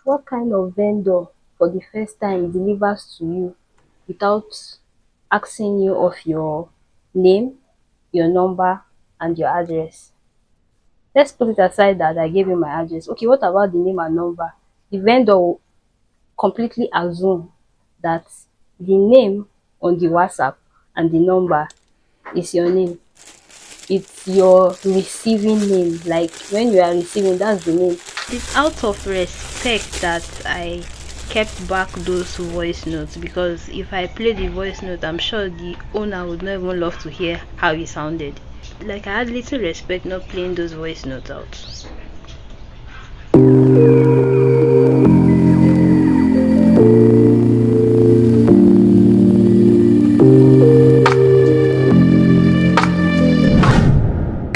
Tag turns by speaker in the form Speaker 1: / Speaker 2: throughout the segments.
Speaker 1: What kind of vendor for the first time delivers to you without asking you of your name, your number and your address? Let's put it aside that I gave you my address. Okay, what about the name and number? The vendor will completely assume that the name on the WhatsApp and the number is your name. It's your receiving name. Like when you are receiving, that's the name. It's out of respect that I kept back those voice notes, because if I play the voice note, I'm sure the owner would not even love to hear how it sounded. Like I had little respect not playing those voice notes out.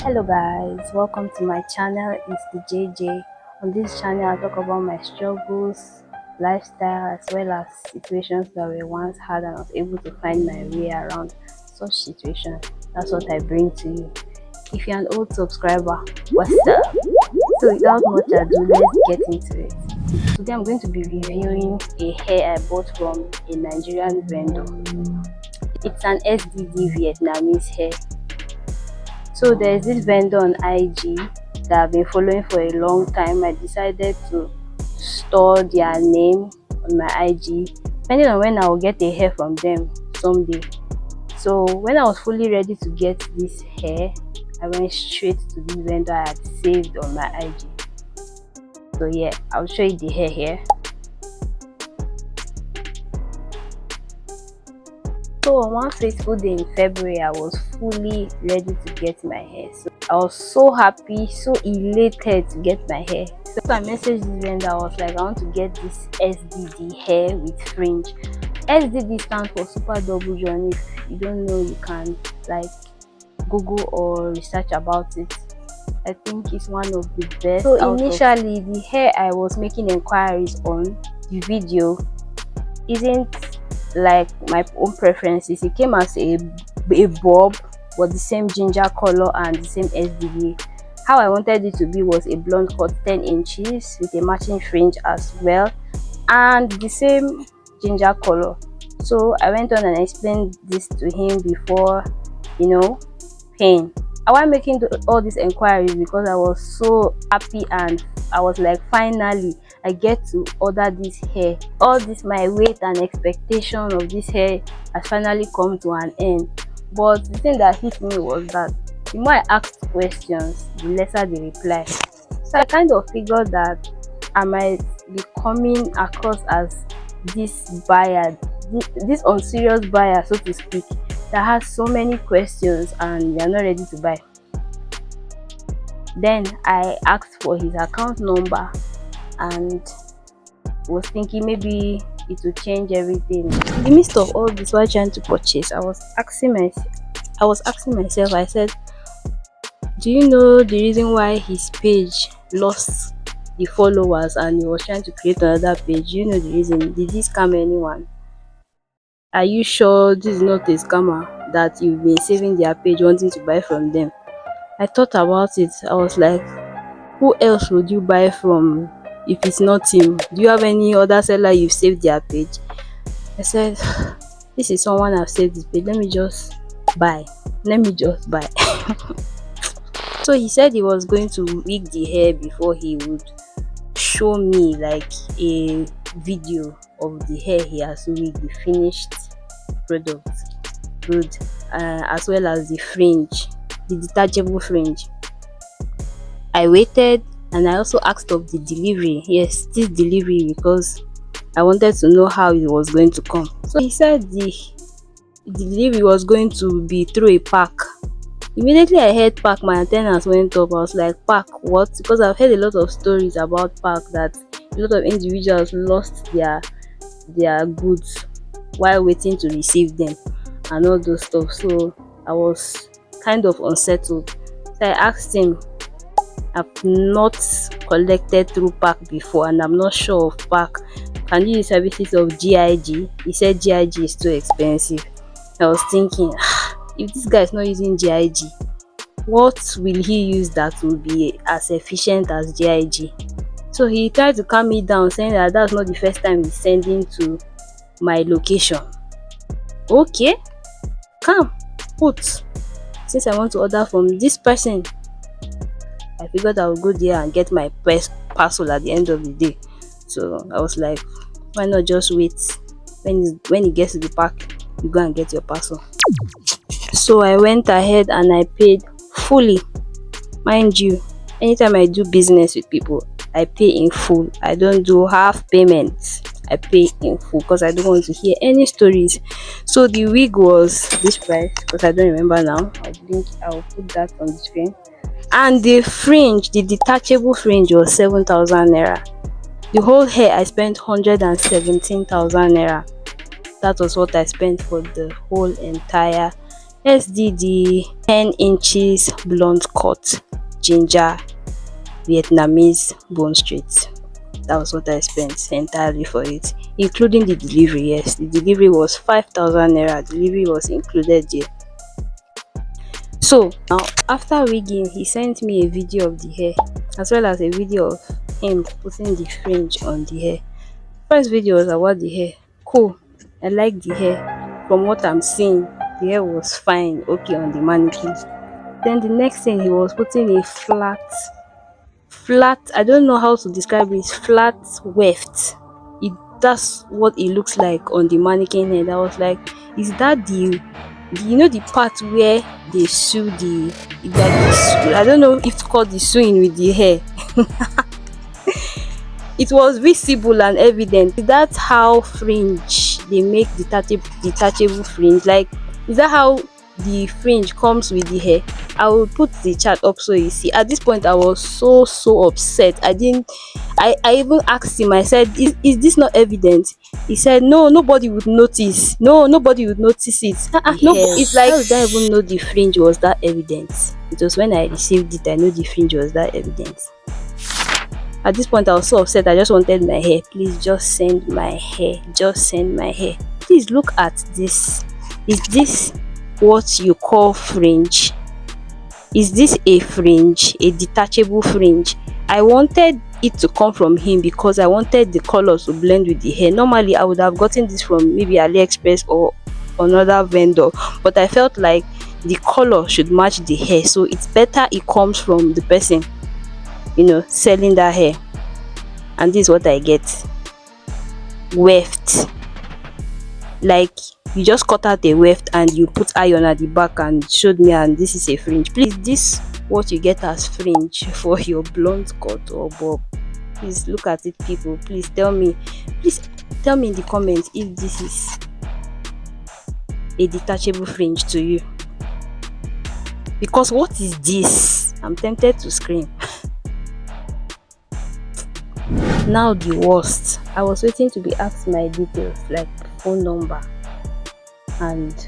Speaker 1: Hello guys, welcome to my channel. It's the JJ. On this channel I talk about my struggles, lifestyle, as well as situations that were once hard and I was able to find my way around such situations. That's what I bring to you. If you're an old subscriber, what's up? So without much ado, let's get into it. Today I'm going to be reviewing a hair I bought from a Nigerian vendor. It's an SDD Vietnamese hair. So there's this vendor on IG that I've been following for a long time. I decided to store their name on my IG, depending on when I will get a hair from them someday. So when I was fully ready to get this hair, I went straight to this vendor I had saved on my IG. So yeah, I'll show you the hair here. So on one fateful day in February, I was fully ready to get my hair. So I was so happy, so elated to get my hair. So I messaged this vendor. I was like, I want to get this SDD hair with fringe. SDD stands for Super Double Joint. If you don't know, you can like Google or research about it. I think it's one of the best. So initially, the hair I was making inquiries on, the video isn't like my own preferences. It came as a bob, but the same ginger color and the same SDD. How I wanted it to be was a blonde cut 10 inches with a matching fringe as well, and the same ginger color. So I went on and explained this to him before, paying. I was making all these inquiries because I was so happy and I was like, finally I get to order this hair. All this my wait and expectation of this hair has finally come to an end. But the thing that hit me was that the more I asked questions, the lesser the reply. So I kind of figured that I might be coming across as this buyer, this unserious buyer, so to speak, that has so many questions and they're not ready to buy. Then I asked for his account number and was thinking maybe it will change everything. In the midst of all this while trying to purchase, I was asking myself, I said, do you know the reason why his page lost the followers and he was trying to create another page? Do you know the reason? Did he scam anyone? Are you sure this is not a scammer that you've been saving their page wanting to buy from them? I thought about it. I was like, who else would you buy from if it's not him? Do you have any other seller you've saved their page? I said, this is someone I've saved this page. Let me just buy. So he said he was going to wig the hair before he would show me like a video of the hair he has wigged, the finished product, good, as well as the fringe, the detachable fringe. I waited and I also asked of the delivery. Yes, this delivery, because I wanted to know how it was going to come. So he said the delivery was going to be through a pack. Immediately I heard pack, my antennas went up. I was like, pack what? Because I've heard a lot of stories about pack, that a lot of individuals lost their goods while waiting to receive them and all those stuff. So I was kind of unsettled. So I asked him, I've not collected through pack before and I'm not sure of pack. Can you use services of GIG? He said GIG is too expensive. I was thinking, if this guy is not using GIG, what will he use that will be as efficient as GIG? So he tried to calm me down, saying that that's not the first time he's sending to my location. Okay, calm, put. Since I want to order from this person, I figured I would go there and get my parcel at the end of the day. So I was like, why not just wait? When he gets to the park, you go and get your parcel. So I went ahead and I paid fully. Mind you, anytime I do business with people, I pay in full. I don't do half payments. I pay in full because I don't want to hear any stories. So the wig was this price, because I don't remember now. I'll put that on the screen. And the fringe, the detachable fringe, was 7,000 naira. The whole hair I spent 117,000 naira. That was what I spent for the whole entire SDD 10 inches blonde cut ginger Vietnamese bone straight. That was what I spent entirely for it, including the delivery. Yes, the delivery was 5,000 naira. Delivery was included there. So now, after wigging, he sent me a video of the hair, as well as a video of him putting the fringe on the hair. First video was about the hair. Cool, I like the hair. From what I'm seeing, the hair was fine, okay on the mannequin. Then the next thing, he was putting a flat, I don't know how to describe it, flat weft. That's what it looks like on the mannequin head. I was like, is that the you know the part where they sew I don't know if it's called the sewing with the hair. It was visible and evident. That's how fringe they make detachable fringe. Like, is that how the fringe comes with the hair? I will put the chart up so you see. At this point, I was so upset. I even asked him. I said, is this not evident? He said, no, nobody would notice. No, nobody would notice it. No, it's like I don't even know the fringe was that evident. It was when I received it I know the fringe was that evident. At this point, I was so upset. I just wanted my hair. Please just send my hair. Just send my hair. Please look at this. Is this what you call fringe? Is this a fringe? A detachable fringe? I wanted it to come from him because I wanted the colors to blend with the hair. Normally, I would have gotten this from maybe AliExpress or another vendor, but I felt like the color should match the hair, so it's better it comes from the person, selling that hair. And this is what I get. Weft. Like, you just cut out a weft and you put iron at the back and showed me, and this is a fringe. Please, this what you get as fringe for your blonde cut or bob? Please look at it, people. Please tell me in the comments if this is a detachable fringe to you, because what is this? I'm tempted to scream. Now the worst, I was waiting to be asked my details, like phone number and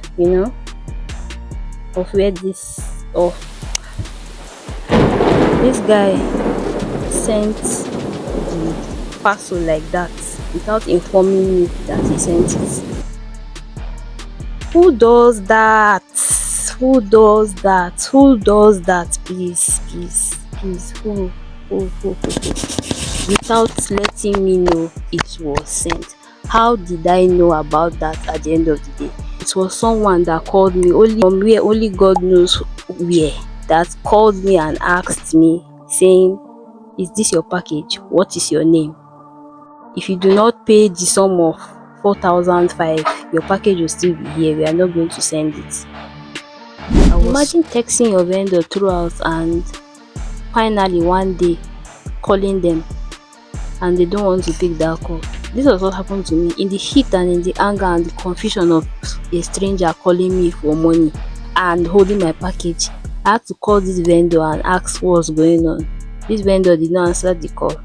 Speaker 1: of where this guy sent the parcel like that without informing me that he sent it. Who does that? Please, who? Without letting me know it was sent. How did I know about that at the end of the day? It was someone that called me, only God knows where, that called me and asked me, saying, is this your package? What is your name? If you do not pay the sum of 4,500, your package will still be here. We are not going to send it. Imagine texting your vendor throughout and finally one day calling them and they don't want to pick that call. This was what happened to me in the heat and in the anger and the confusion of a stranger calling me for money and holding my package. I had to call this vendor and ask what's going on. This vendor did not answer the call.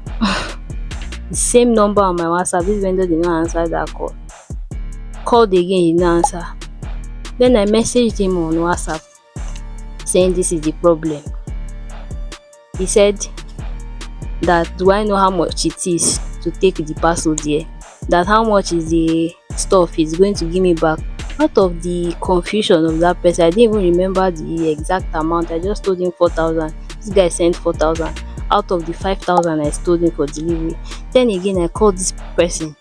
Speaker 1: The same number on my WhatsApp, this vendor did not answer that call. Called again, he did not answer. Then I messaged him on WhatsApp saying this is the problem. He said that, do I know how much it is to take the parcel there? That how much is the stuff he's going to give me back? Out of the confusion of that person, I didn't even remember the exact amount. I just told him 4,000. This guy sent 4,000. out of the 5,000 I stole him for delivery. Then again, I called this person.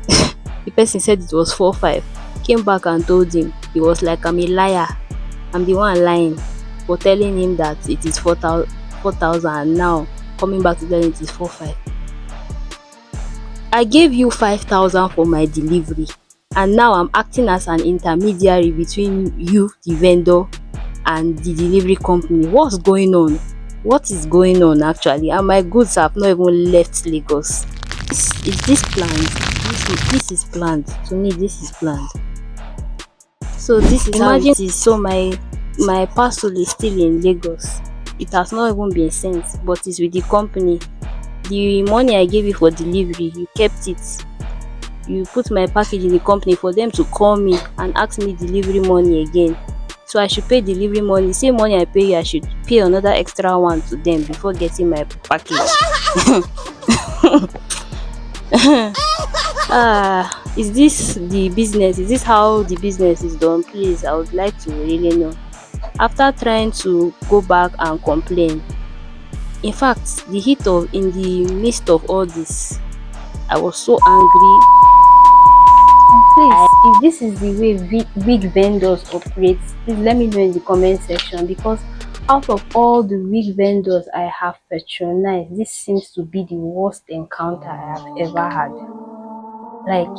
Speaker 1: The person said it was 4,500. Came back and told him. He was like, I'm a liar. I'm the one lying for telling him that it is 4,000 and now coming back to tell him it is 4,500. I gave you 5,000 for my delivery, and now I'm acting as an intermediary between you, the vendor, and the delivery company. What's going on? What is going on actually? And my goods have not even left Lagos. Is this planned? This is planned. To me, this is planned. So this is how it is. So my parcel is still in Lagos. It has not even been sent, but it's with the company. The money I gave you for delivery, you kept it. You put my package in the company for them to call me and ask me delivery money again. So I should pay delivery money. Same money I pay you, I should pay another extra one to them before getting my package. Is this the business? Is this how the business is done? Please, I would like to really know. After trying to go back and complain, in fact, in the midst of all this, I was so angry. Please, if this is the way wig vendors operate, please let me know in the comment section, because out of all the wig vendors I have patronized, this seems to be the worst encounter I have ever had. Like,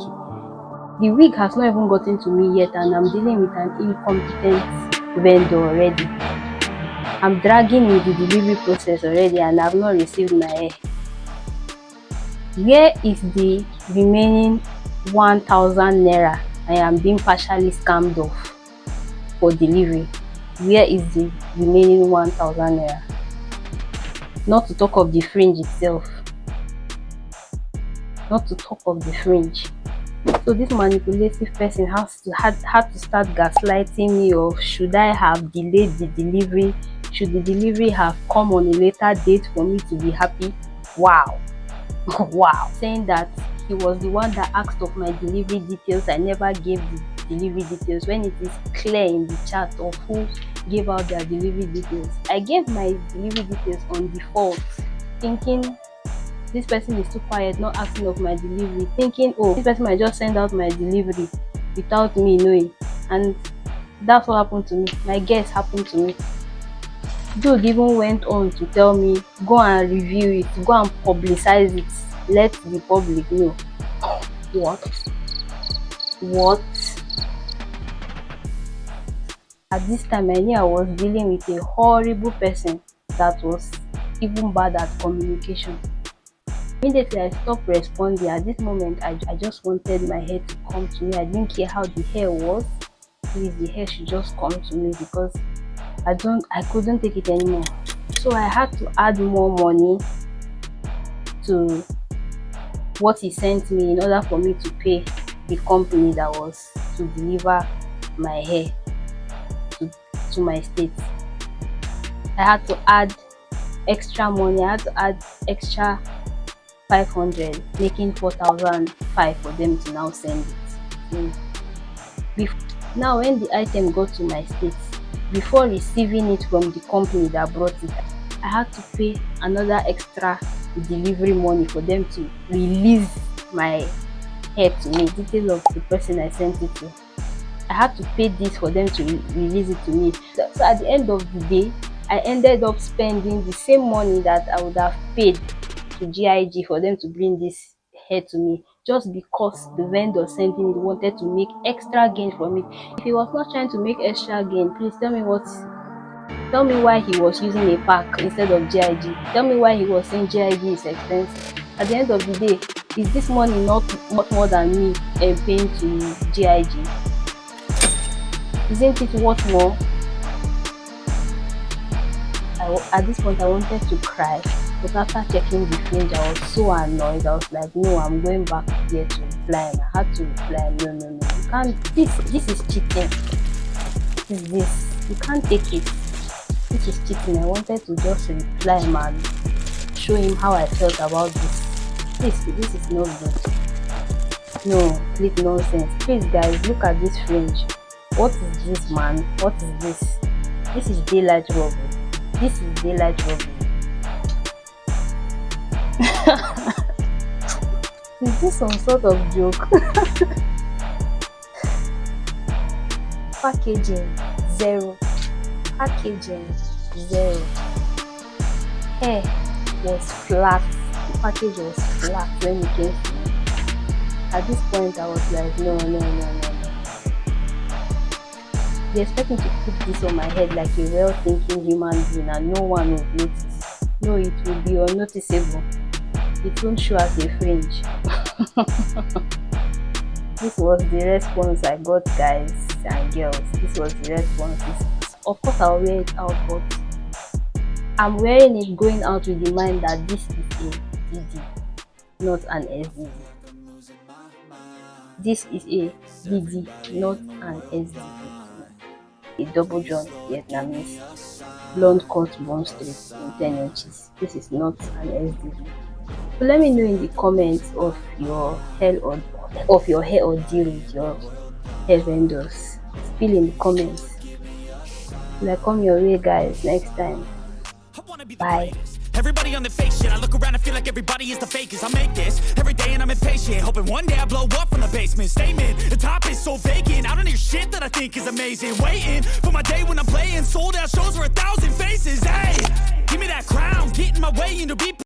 Speaker 1: the wig has not even gotten to me yet and I'm dealing with an incompetent vendor already. I'm dragging in the delivery process already and I've not received my hair. Where is the remaining 1,000 naira I am being partially scammed off for delivery? Where is the remaining 1,000 naira? Not to talk of the fringe itself. Not to talk of the fringe. So this manipulative person had to start gaslighting me of, should I have delayed the delivery? Should the delivery have come on a later date for me to be happy? Wow. Wow. Saying that he was the one that asked of my delivery details. I never gave the delivery details when it is clear in the chat of who gave out their delivery details. I gave my delivery details on default, thinking this person is too quiet, not asking of my delivery, thinking, oh, this person might just send out my delivery without me knowing. And that's what happened to me. My guess happened to me. Dude even went on to tell me, go and review it, go and publicize it, let the public know. What? At this time, I knew I was dealing with a horrible person that was even bad at communication. Immediately I stopped responding. At this moment, I just wanted my hair to come to me. I didn't care how the hair was. Please, the hair should just come to me, because I couldn't take it anymore. So I had to add more money to what he sent me in order for me to pay the company that was to deliver my hair to my state. I had to add extra money. I had to add extra 500, making 4,500 for them to now send it. Now when the item got to my state, before receiving it from the company that brought it, I had to pay another extra delivery money for them to release my hair to me, detail of the person I sent it to. I had to pay this for them to release it to me. So at the end of the day, I ended up spending the same money that I would have paid to GIG for them to bring this hair to me, just because the vendor sending it wanted to make extra gain from it. If he was not trying to make extra gain, please tell me why he was using a pack instead of GIG. Tell me why he was saying GIG is expensive. At the end of the day, is this money not much more than me paying to GIG? Isn't it worth more? At this point I wanted to cry, but after checking the fringe I was so annoyed. I was like, no, I'm going back there to reply, and I had to reply, no, you can't, this is cheating. You can't take it. This is cheating. I wanted to just reply him and show him how I felt about this. This is not good. No, complete nonsense. Please guys, look at this fringe. What is this, man? What is this? This is daylight robbery. This is daylight robbery. Is this some sort of joke? Packaging zero. Packaging zero. Hair was flat. The package was flat when it came to me. At this point, I was like, no. They expect me to put this on my head like a well-thinking human being and no one would notice. No, it will be unnoticeable. It won't show as a fringe. This was the response I got, guys and girls. This was the response. Of course, I'll wear it out, but I'm wearing it going out with the mind that this is a DD, not an SDD. This is a DD, not an SDD. A double joint Vietnamese blonde cut bone straight in 10 inches. This is not an SDD. So let me know in the comments of your hair ordeal with your hair vendors. Spill in the comments. Till I come your way, guys, next time. Bye.
Speaker 2: Everybody on the fake shit. I look around and feel like everybody is the fakest. I make this every day and I'm impatient, hoping one day I blow up from the basement. Statement, the top is so vacant. I don't hear shit that I think is amazing. Waiting for my day when I'm playing sold out shows for 1,000 faces. Hey, give me that crown, get in my way and to be